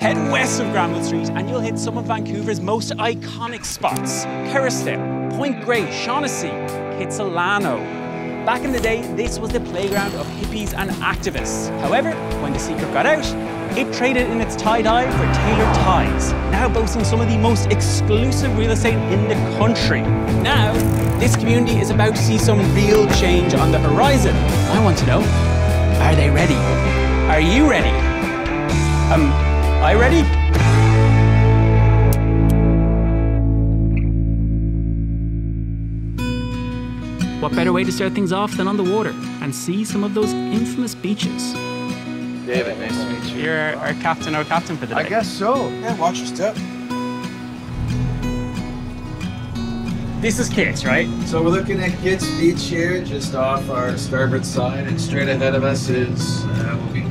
Head west of Granville Street and you'll hit some of Vancouver's most iconic spots. Kerrisdale, Point Grey, Shaughnessy, Kitsilano. Back in the day, this was the playground of hippies and activists. However, when the secret got out, it traded in its tie-dye for tailored ties, now boasting some of the most exclusive real estate in the country. Now, this community is about to see some real change on the horizon. I want to know, are they ready? Are you ready? I ready? What better way to start things off than on the water and see some of those infamous beaches? David, nice to meet you. You're our captain for the day. I guess so. Yeah, watch your step. This is Kit, right? So we're looking at Kit's Beach here, just off our starboard side, and straight ahead of us is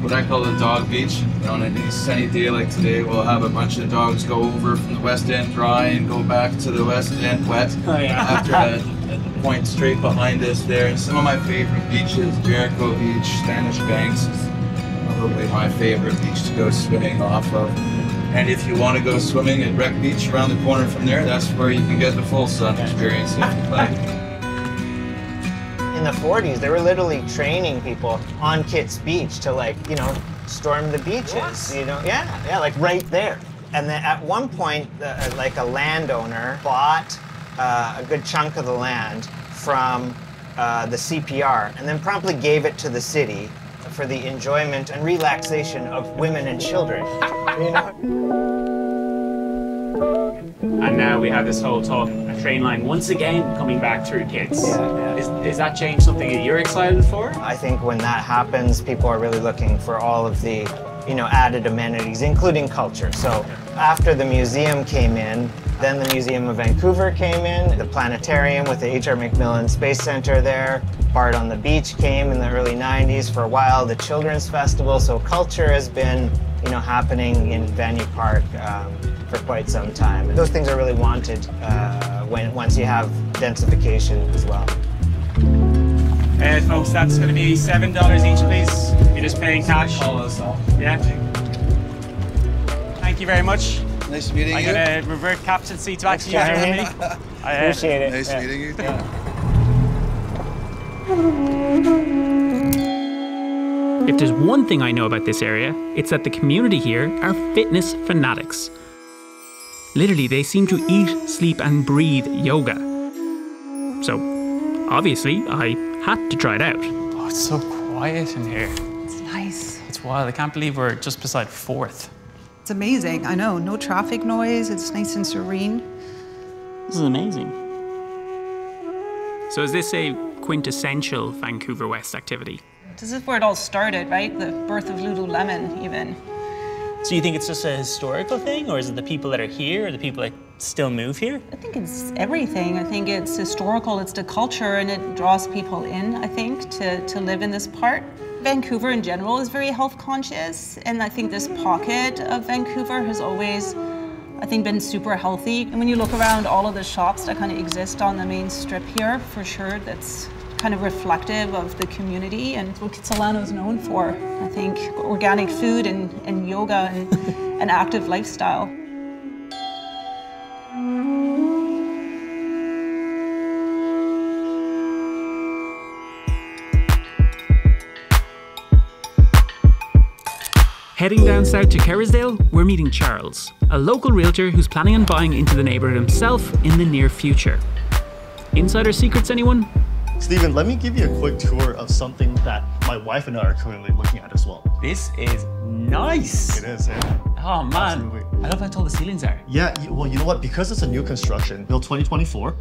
what I call the dog beach. On a sunny day like today, we'll have a bunch of dogs go over from the west end dry and go back to the west end wet. Oh, yeah. After the point straight behind us there. And some of my favorite beaches, Jericho Beach, Spanish Banks, probably my favorite beach to go swimming off of. And if you want to go swimming at Wreck Beach around the corner from there, that's where you can get the full sun experience if you like. In the 40s, they were literally training people on Kit's Beach to, like, you know, storm the beaches. What? You know, yeah, like right there. And then at one point, like a landowner bought a good chunk of the land from the CPR and then promptly gave it to the city for the enjoyment and relaxation of women and children, you know? And now we have this whole talk, a train line once again coming back through Kits. Yeah. Is that change something that you're excited for? I think when that happens, people are really looking for all of the, you know, added amenities, including culture. So after the museum came in, then the Museum of Vancouver came in, the planetarium with the H.R. MacMillan Space Center there, Bard on the Beach came in the early 90s for a while, the Children's Festival, so culture has been, you know, happening in Vanier Park for quite some time. And those things are really wanted once you have densification as well. Folks, that's going to be $7 each, please. You're just paying cash. Call us off. Yeah. Thank you very much. Nice meeting you. I'm going to revert captaincy to actually you joining me. Appreciate it. Nice meeting you. Yeah. If there's one thing I know about this area, it's that the community here are fitness fanatics. Literally, they seem to eat, sleep and breathe yoga. So, obviously, I had to try it out. Oh, it's so quiet in here. It's nice. It's wild. I can't believe we're just beside 4th. It's amazing. I know. No traffic noise. It's nice and serene. This is amazing. So is this a quintessential Vancouver West activity? This is where it all started, right? The birth of Lululemon, even. So you think it's just a historical thing, or is it the people that are here, or the people that still move here? I think it's everything. I think it's historical, it's the culture, and it draws people in, I think, to live in this part. Vancouver in general is very health conscious, and I think this pocket of Vancouver has always, I think, been super healthy. And when you look around all of the shops that kind of exist on the main strip here, for sure, that's kind of reflective of the community and what Kitsilano is known for. I think organic food and yoga and an active lifestyle. Heading down south to Kerrisdale, we're meeting Charles, a local realtor who's planning on buying into the neighbourhood himself in the near future. Insider secrets, anyone? Stephen, let me give you a quick tour of something that my wife and I are currently looking at as well. This is nice. It is, yeah. Oh man, absolutely. I love how tall the ceilings are. Yeah, well, you know what? Because it's a new construction, built 2024,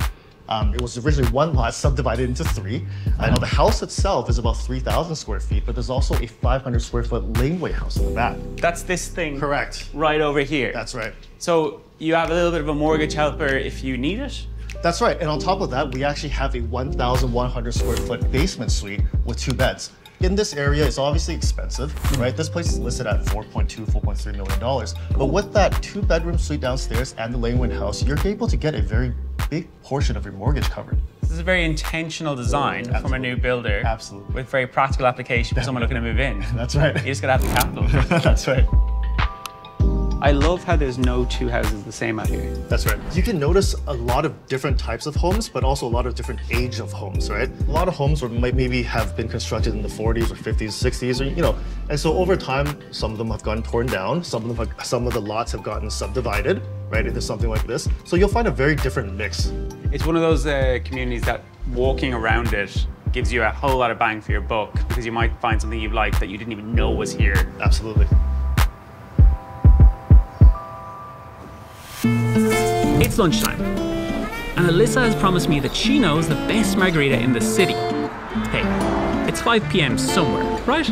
it was originally one lot subdivided into 3. I know the house itself is about 3,000 square feet, but there's also a 500 square foot laneway house in the back. That's this thing. Correct. Right over here. That's right. So you have a little bit of a mortgage helper if you need it? That's right, and on top of that, we actually have a 1,100 square foot basement suite with 2 beds. In this area, it's obviously expensive, right? This place is listed at $4.3 million. But with that 2-bedroom suite downstairs and the laneway house, you're able to get a very big portion of your mortgage covered. This is a very intentional design from a new builder. Absolutely. With very practical application for someone looking to move in. That's right. You just gotta have the capital. That's right. I love how there's no two houses the same out here. That's right. You can notice a lot of different types of homes, but also a lot of different age of homes, right? A lot of homes might maybe have been constructed in the 40s or 50s, 60s, or and so over time, some of them have gotten torn down, some of the lots have gotten subdivided, right, into something like this. So you'll find a very different mix. It's one of those communities that walking around it gives you a whole lot of bang for your buck, because you might find something you like that you didn't even know was here. Absolutely. It's lunchtime, and Alyssa has promised me that she knows the best margarita in the city. Hey, it's 5 p.m. somewhere, right?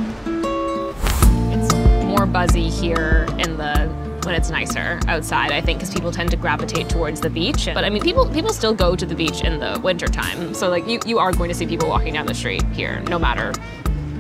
It's more buzzy here when it's nicer outside, I think, because people tend to gravitate towards the beach. But I mean, people still go to the beach in the winter time. So like you are going to see people walking down the street here, no matter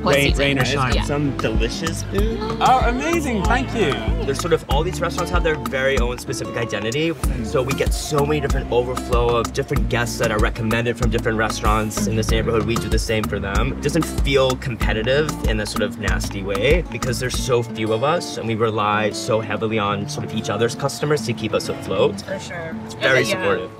what season. Rain or shine. Yeah. Some delicious food. Oh, amazing, thank you. There's sort of, all these restaurants have their very own specific identity. So we get so many different overflow of different guests that are recommended from different restaurants in this neighborhood. We do the same for them. It doesn't feel competitive in a sort of nasty way because there's so few of us and we rely so heavily on sort of each other's customers to keep us afloat. For sure. It's very supportive.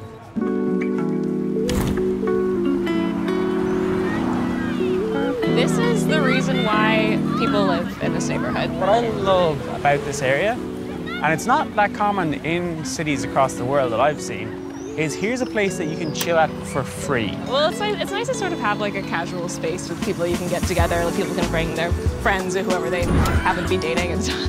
This is the reason why people live in this neighborhood. What I love about this area, and it's not that common in cities across the world that I've seen, is here's a place that you can chill at for free. Well, it's nice to sort of have like a casual space with people you can get together. Like people can bring their friends or whoever they happen to be dating and stuff.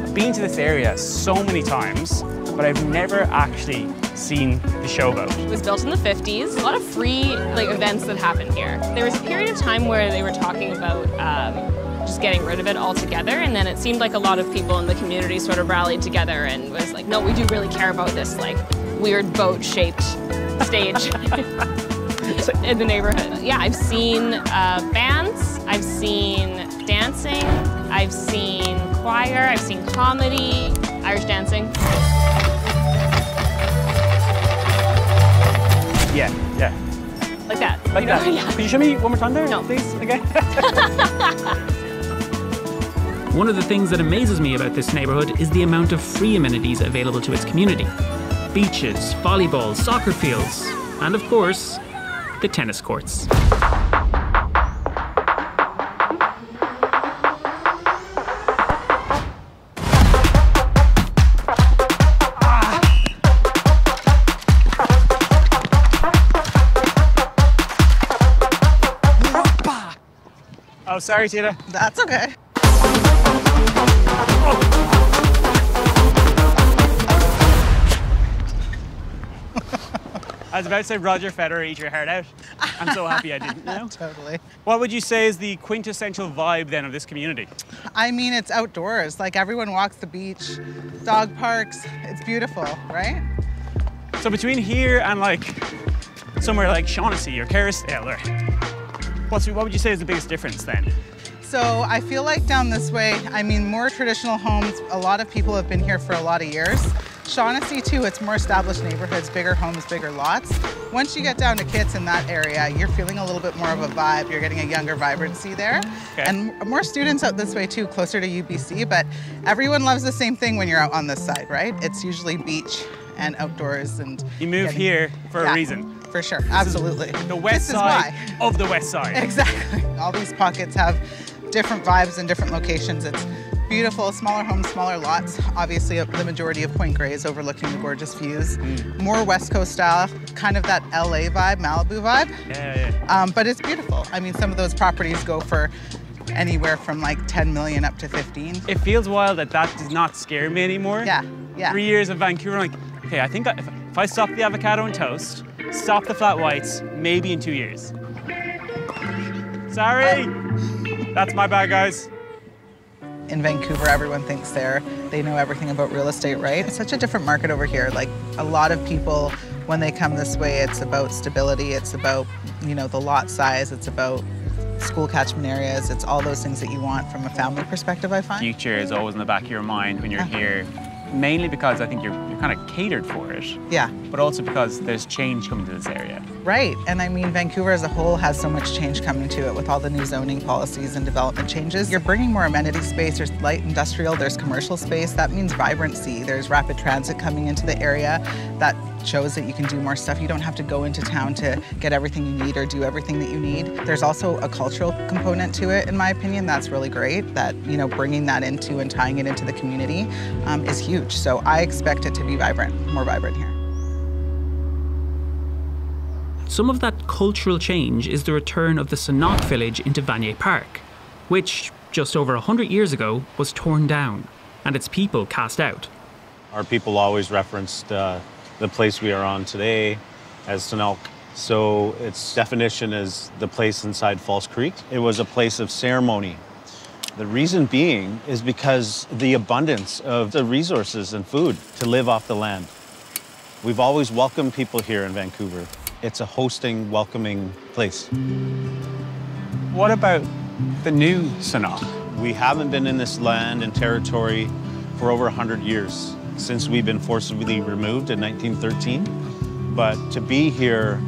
I've been to this area so many times, but I've never actually seen the showboat. It was built in the 50s. A lot of free events that happened here. There was a period of time where they were talking about just getting rid of it altogether, and then it seemed like a lot of people in the community sort of rallied together and was like, no, we do really care about this like weird boat-shaped stage in the neighborhood. Yeah, I've seen bands, I've seen dancing, I've seen choir, I've seen comedy, Irish dancing. Yeah. Like that. Like that. Yeah. Can you show me one more time there? No. Please, okay? One of the things that amazes me about this neighborhood is the amount of free amenities available to its community. Beaches, volleyball, soccer fields, and of course, the tennis courts. Oh, sorry, Tita. That's okay. I was about to say Roger Federer, eat your heart out. I'm so happy I didn't know. Totally. What would you say is the quintessential vibe then of this community? I mean, it's outdoors. Like everyone walks the beach, dog parks. It's beautiful, right? So between here and like somewhere like Shaughnessy or Kerrisdale, or what would you say is the biggest difference then? So I feel like down this way, I mean, more traditional homes, a lot of people have been here for a lot of years. Shaughnessy too, it's more established neighborhoods, bigger homes, bigger lots. Once you get down to Kits in that area, you're feeling a little bit more of a vibe. You're getting a younger vibrancy there. Okay. And more students out this way too, closer to UBC, but everyone loves the same thing when you're out on this side, right? It's usually beach and outdoors and... You move here for a reason. For sure, absolutely. The west side of the west side. Exactly. All these pockets have different vibes and different locations. It's beautiful, smaller homes, smaller lots. Obviously, the majority of Point Grey is overlooking the gorgeous views. More West Coast style, kind of that LA vibe, Malibu vibe. Yeah. But it's beautiful. I mean, some of those properties go for anywhere from like 10 million up to 15. It feels wild that does not scare me anymore. Yeah. 3 years of Vancouver, I'm like, okay, I think if I stop the avocado and toast, stop the flat whites, maybe in 2 years. Sorry. That's my bad, guys. In Vancouver, everyone thinks they know everything about real estate, right? It's such a different market over here. Like a lot of people, when they come this way, it's about stability. It's about, the lot size. It's about school catchment areas. It's all those things that you want from a family perspective, I find. Future is always in the back of your mind when you're here. mainly because I think you're kind of catered for it. Yeah. But also because there's change coming to this area. Right, and I mean, Vancouver as a whole has so much change coming to it with all the new zoning policies and development changes. You're bringing more amenity space, there's light industrial, there's commercial space. That means vibrancy. There's rapid transit coming into the area. That shows that you can do more stuff. You don't have to go into town to get everything you need or do everything that you need. There's also a cultural component to it, in my opinion. That's really great, that, you know, bringing that into and tying it into the community is huge. So I expect it to be vibrant, more vibrant here. Some of that cultural change is the return of the Sanok village into Vanier Park, which, just over 100 years ago, was torn down and its people cast out. Our people always referenced the place we are on today as Sanok. So its definition is the place inside False Creek. It was a place of ceremony. The reason being is because the abundance of the resources and food to live off the land. We've always welcomed people here in Vancouver. It's a hosting, welcoming place. What about the new Sanok? We haven't been in this land and territory for over 100 years, since we've been forcibly removed in 1913. But to be here,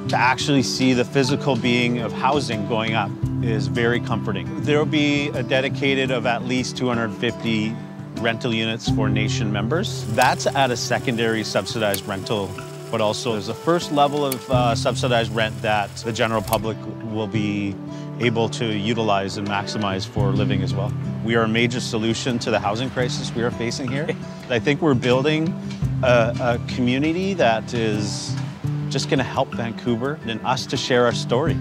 to actually see the physical being of housing going up is very comforting. There will be a dedicated of at least 250 rental units for nation members. That's at a secondary subsidized rental, but also there's a first level of subsidized rent that the general public will be able to utilize and maximize for living as well. We are a major solution to the housing crisis we are facing here. I think we're building a community that is just going to help Vancouver and us to share our story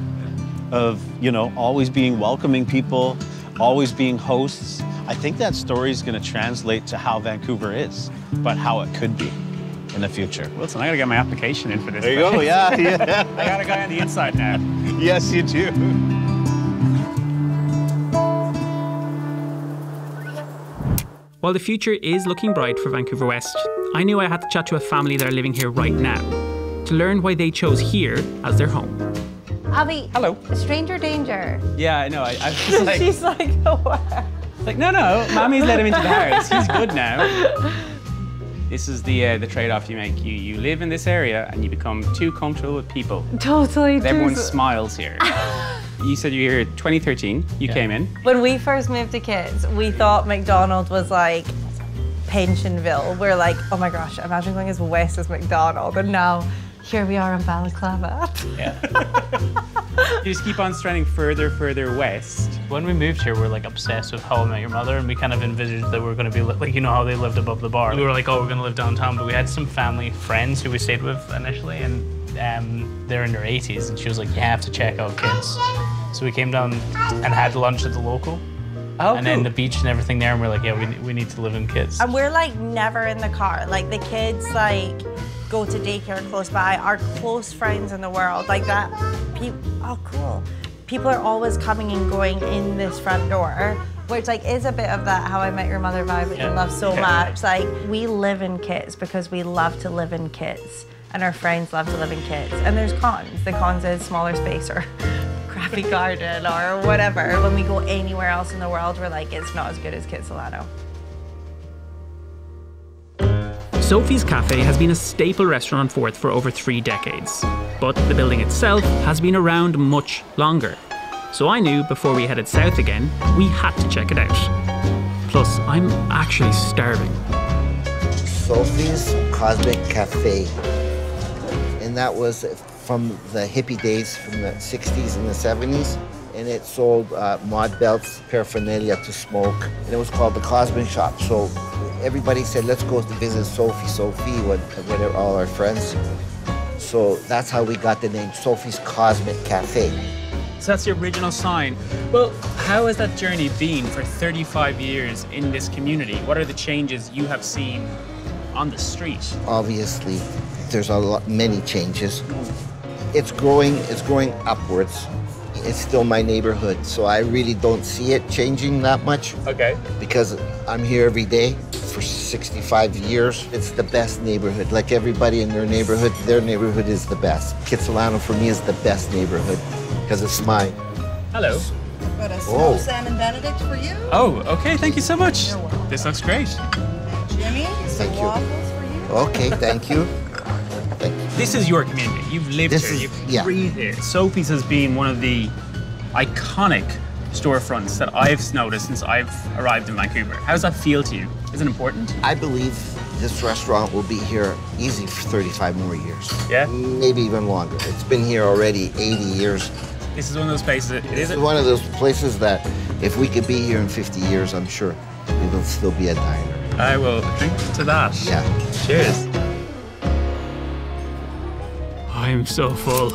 of, you know, always being welcoming people, always being hosts. I think that story is going to translate to how Vancouver is, but how it could be in the future. Wilson, I gotta get my application in for this. There you go, yeah. I got a guy on the inside now. Yes, you do. While the future is looking bright for Vancouver West, I knew I had to chat to a family that are living here right now to learn why they chose here as their home. Abby. Hello. Stranger danger. Yeah, I know. I was like, She's like, what? Like, no, Mommy's let him into the house. He's good now. This is the trade-off you make. You live in this area and you become too comfortable with people. Totally. Everyone smiles here. You said you were here 2013. You came in. When we first moved to Kits, we thought McDonald's was like Pensionville. We're like, oh my gosh, imagine going as west as McDonald's. And now here we are in Balaclava. Yeah. You just keep on stranding further west. When we moved here, we were like obsessed with How I Met Your Mother, and we kind of envisaged that we were going to be like, you know how they lived above the bar. We were like, oh, we're going to live downtown, but we had some family friends who we stayed with initially, and they're in their 80s, and she was like, you have to check out Kits. So we came down and had lunch at the local. Oh, and then the beach and everything there, and we're like, yeah, we need to live in Kits. And we're like never in the car. Like the kids like go to daycare close by. Our close friends in the world, like that, oh cool. People are always coming and going in this front door, which like is a bit of that How I Met Your Mother vibe that you love so much. Like we live in Kits because we love to live in Kits, and our friends love to live in Kits. And there's cons. The cons is smaller space or crappy garden or whatever. When we go anywhere else in the world, we're like, it's not as good as Kitsilano. Sophie's Cafe has been a staple restaurant on Fourth for over 3 decades, but the building itself has been around much longer. So I knew before we headed south again, we had to check it out. Plus, I'm actually starving. Sophie's Cosmic Cafe. And that was from the hippie days from the 60s and the 70s. And it sold mod belts, paraphernalia to smoke. And it was called the Cosmic Shop. So everybody said, let's go to visit Sophie, with all our friends. So that's how we got the name Sophie's Cosmic Cafe. So that's the original sign. Well, how has that journey been for 35 years in this community? What are the changes you have seen on the street? Obviously, there's many changes. It's growing upwards. It's still my neighborhood, so I really don't see it changing that much. Okay. Because I'm here every day for 65 years. It's the best neighborhood. Like everybody in their neighborhood is the best. Kitsilano for me is the best neighborhood because it's mine. Hello. I've got a small salmon Benedict for you. Oh, okay. Thank you so much. This looks great. Jimmy, Thank you. waffles for you. Okay, thank you. This is your community. You've lived This here, is- you've yeah. breathed here. Sophie's has been one of the iconic storefronts that I've noticed since I've arrived in Vancouver. How does that feel to you? Is it important? I believe this restaurant will be here easy for 35 more years. Yeah? Maybe even longer. It's been here already 80 years. This is one of those places, It's one of those places that if we could be here in 50 years, I'm sure it will still be a diner. I will drink to that. Yeah. Cheers. I'm so full.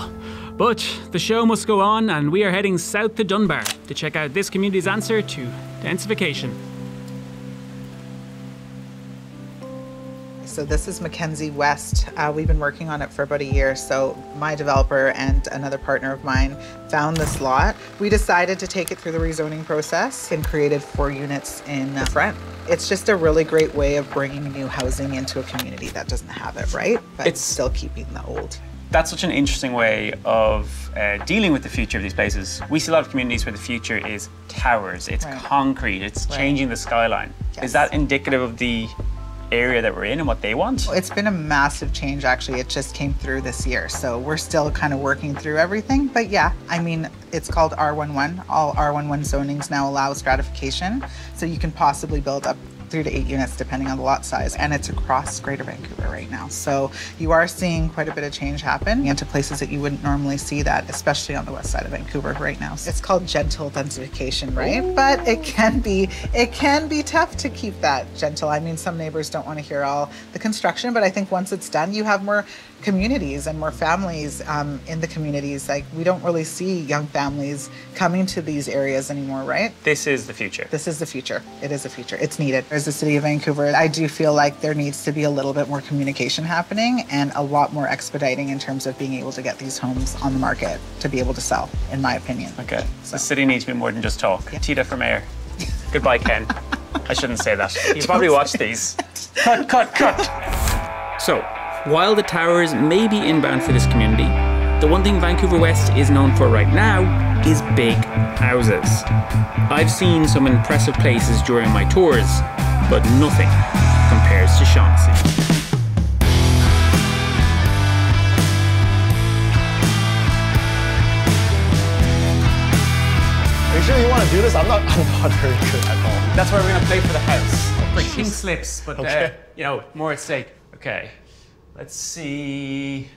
But the show must go on, and we are heading south to Dunbar to check out this community's answer to densification. So this is Mackenzie West. We've been working on it for about a year. So my developer and another partner of mine found this lot. We decided to take it through the rezoning process and created 4 units in the front. It's just a really great way of bringing new housing into a community that doesn't have it, right? But it's still keeping the old. That's such an interesting way of dealing with the future of these places. We see a lot of communities where the future is towers, it's concrete, it's changing the skyline. Yes. Is that indicative of the area that we're in and what they want? It's been a massive change, actually. It just came through this year. So we're still kind of working through everything. But yeah, I mean, it's called R11. All R11 zonings now allow stratification. So you can possibly build up 3 to 8 units depending on the lot size, and it's across Greater Vancouver right now. So you are seeing quite a bit of change happen into places that you wouldn't normally see that, especially on the west side of Vancouver right now. It's called gentle densification, right? Ooh. But it can be tough to keep that gentle. I mean, some neighbors don't want to hear all the construction, but I think once it's done, you have more communities and more families in the communities. Like, we don't really see young families coming to these areas anymore, right? This is the future. This is the future. It is the future. It's needed. As the city of Vancouver, I do feel like there needs to be a little bit more communication happening and a lot more expediting in terms of being able to get these homes on the market to be able to sell, in my opinion. Okay, so the city needs to be more than just talk. Yeah. Tita for mayor. Goodbye, Ken. I shouldn't say that. You probably watched these. Cut, cut, cut. So, while the towers may be inbound for this community, the one thing Vancouver West is known for right now is big houses. I've seen some impressive places during my tours, but nothing compares to Shaughnessy. Are you sure you want to do this? I'm not very good at all. That's why we're gonna play for the house. Like pink slips, but you know, more at stake. Okay, let's see.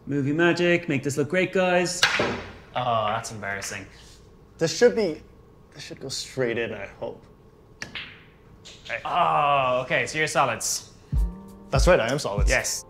Movie magic, make this look great, guys. Oh, that's embarrassing. This should go straight in, I hope. Right. Oh, okay, so you're solids. That's right, I am solids. Yes.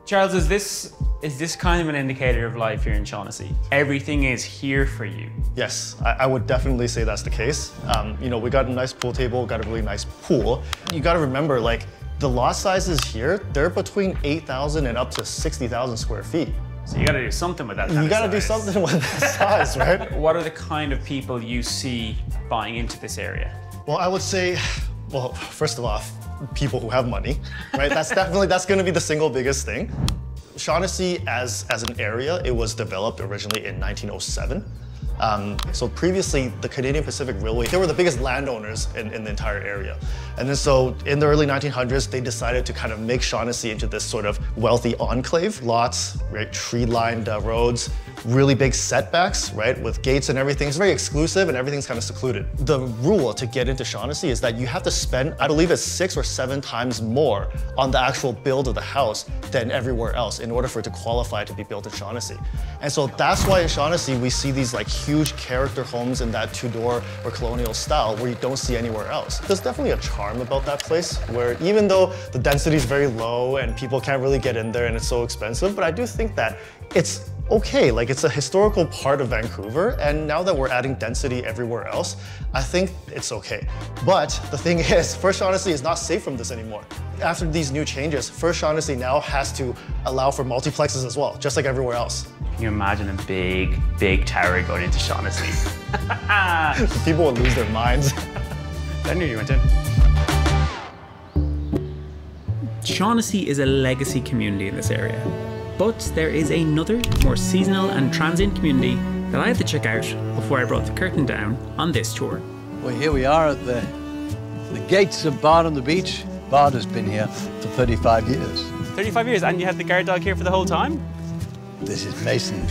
Charles, is this kind of an indicator of life here in Shaughnessy? Everything is here for you. Yes, I would definitely say that's the case. You know, we got a nice pool table, got a really nice pool. You got to remember, like, the lot sizes here, they're between 8,000 and up to 60,000 square feet. So you got to do something with that. You got to do something with that size, right? What are the kind of people you see buying into this area? Well, I would say, well, first of all, people who have money, right? That's going to be the single biggest thing. Shaughnessy, as an area, it was developed originally in 1907. So previously, the Canadian Pacific Railway, they were the biggest landowners in the entire area. And then so in the early 1900s, they decided to kind of make Shaughnessy into this sort of wealthy enclave. Lots, right, tree-lined roads, really big setbacks, right, with gates and everything. It's very exclusive and everything's kind of secluded. The rule to get into Shaughnessy is that you have to spend, I believe it's 6 or 7 times more on the actual build of the house than everywhere else in order for it to qualify to be built in Shaughnessy. And so that's why in Shaughnessy, we see these like huge character homes in that Tudor or colonial style where you don't see anywhere else. There's definitely a charm about that place where even though the density is very low and people can't really get in there and it's so expensive, but I do think that it's okay. Like, it's a historical part of Vancouver, and now that we're adding density everywhere else, I think it's okay. But the thing is, First Shaughnessy is not safe from this anymore. After these new changes, First Shaughnessy now has to allow for multiplexes as well, just like everywhere else. Can you imagine a big tower going into Shaughnessy? People would lose their minds. I knew you went in. Shaughnessy is a legacy community in this area. But there is another, more seasonal and transient community that I had to check out before I brought the curtain down on this tour. Well, here we are at the The gates of Bard on the Beach. Bard has been here for 35 years. 35 years, and you had the guard dog here for the whole time? This is Mason.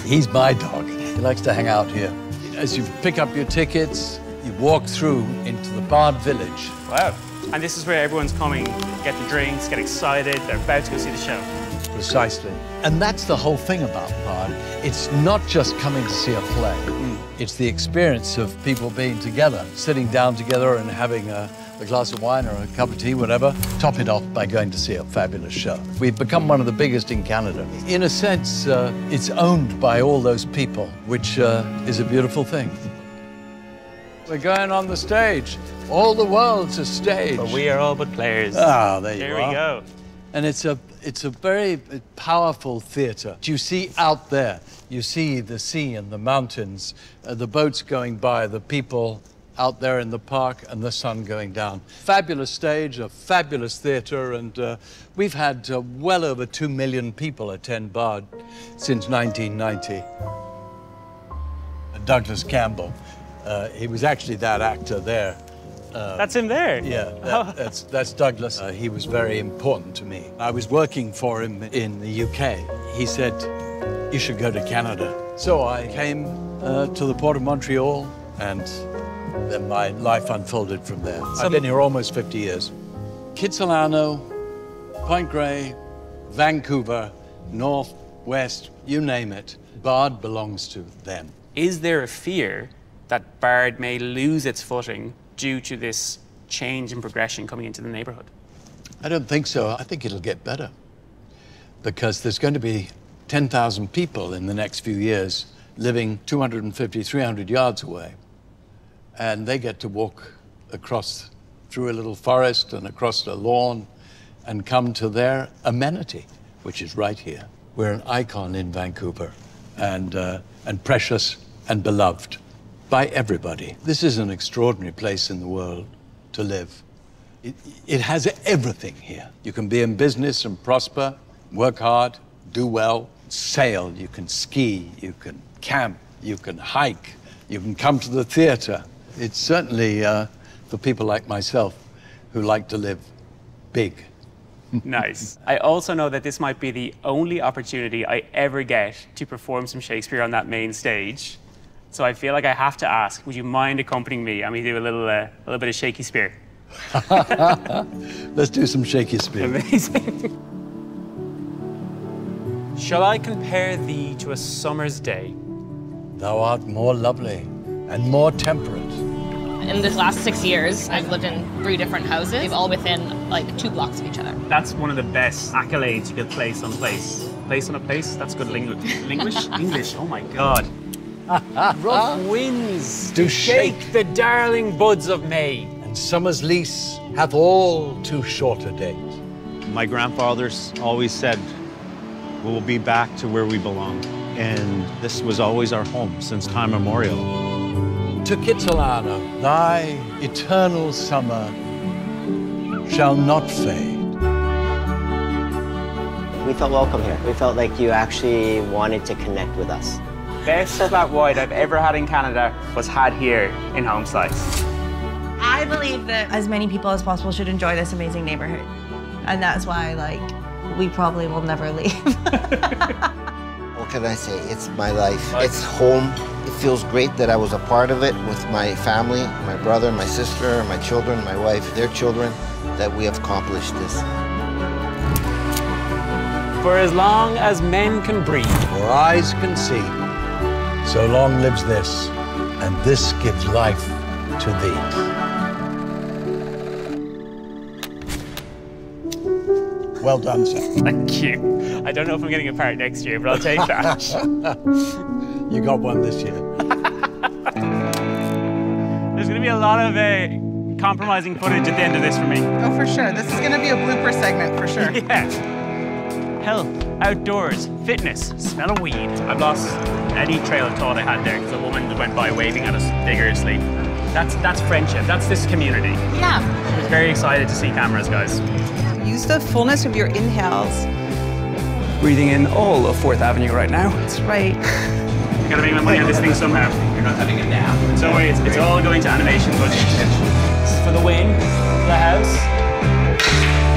He's my dog. He likes to hang out here. As you pick up your tickets, you walk through into the Bard village. Wow. And this is where everyone's coming, get the drinks, get excited, they're about to go see the show. Precisely. And that's the whole thing about Bard. It's not just coming to see a play. It's the experience of people being together, sitting down together and having a glass of wine or a cup of tea, whatever. Top it off by going to see a fabulous show. We've become one of the biggest in Canada. In a sense, it's owned by all those people, which is a beautiful thing. We're going on the stage. All the world's a stage. But we are all but players. Ah, there you There are. we go. And it's a very powerful theatre. You see out there, you see the sea and the mountains, the boats going by, the people out there in the park, and the sun going down. Fabulous stage, a fabulous theatre, and we've had well over 2 million people attend Bard since 1990. Douglas Campbell, he was actually that actor there. That's him there? Yeah, that's Douglas. He was very important to me. I was working for him in the UK. He said, you should go to Canada. So I came to the Port of Montreal, and then my life unfolded from there. I've been here almost 50 years. Kitsilano, Point Grey, Vancouver, North, West, you name it. Bard belongs to them. Is there a fear that Bard may lose its footing due to this change in progression coming into the neighbourhood? I don't think so. I think it'll get better because there's going to be 10,000 people in the next few years living 250, 300 yards away. And they get to walk across through a little forest and across a lawn and come to their amenity, which is right here. We're an icon in Vancouver and precious and beloved by everybody. This is an extraordinary place in the world to live. It has everything here. You can be in business and prosper, work hard, do well, sail, you can ski, you can camp, you can hike, you can come to the theatre. It's certainly for people like myself who like to live big. Nice. I also know that this might be the only opportunity I ever get to perform some Shakespeare on that main stage. So I feel like I have to ask, would you mind accompanying me and we do a little bit of Shakespeare? Let's do some Shakespeare. Amazing. Shall I compare thee to a summer's day? Thou art more lovely and more temperate. In the last 6 years, I've lived in 3 different houses, all within like 2 blocks of each other. That's one of the best accolades you could place on place. Place on a place? That's good English? English, oh my God. Rough winds do shake the darling buds of May. And summer's lease hath all too short a date. My grandfathers always said, we will be back to where we belong. And this was always our home since time immemorial. To Kitsilano, thy eternal summer shall not fade. We felt welcome here. We felt like you actually wanted to connect with us. Best flat white I've ever had in Canada was had here in Home Slice. I believe that as many people as possible should enjoy this amazing neighborhood. And that's why, like, we probably will never leave. What can I say? It's my life. It's home. It feels great that I was a part of it with my family, my brother, my sister, my children, my wife, their children, that we have accomplished this. For as long as men can breathe, or eyes can see, so long lives this, and this gives life to thee. Well done, sir. Thank you. I don't know if I'm getting a part next year, but I'll take that. You got one this year. There's going to be a lot of compromising footage at the end of this for me. Oh, for sure. This is going to be a blooper segment, for sure. Yeah. Health, outdoors, fitness, smell of weed. I've lost any trail of thought I had there because a woman went by waving at us vigorously. That's friendship. That's this community. Yeah. I was very excited to see cameras, guys. Use the fullness of your inhales. Breathing in all of 4th Avenue right now. That's right. You gotta make my money on this thing somehow. You're not having a nap. So it's all going to animation footage. for the win, for the house.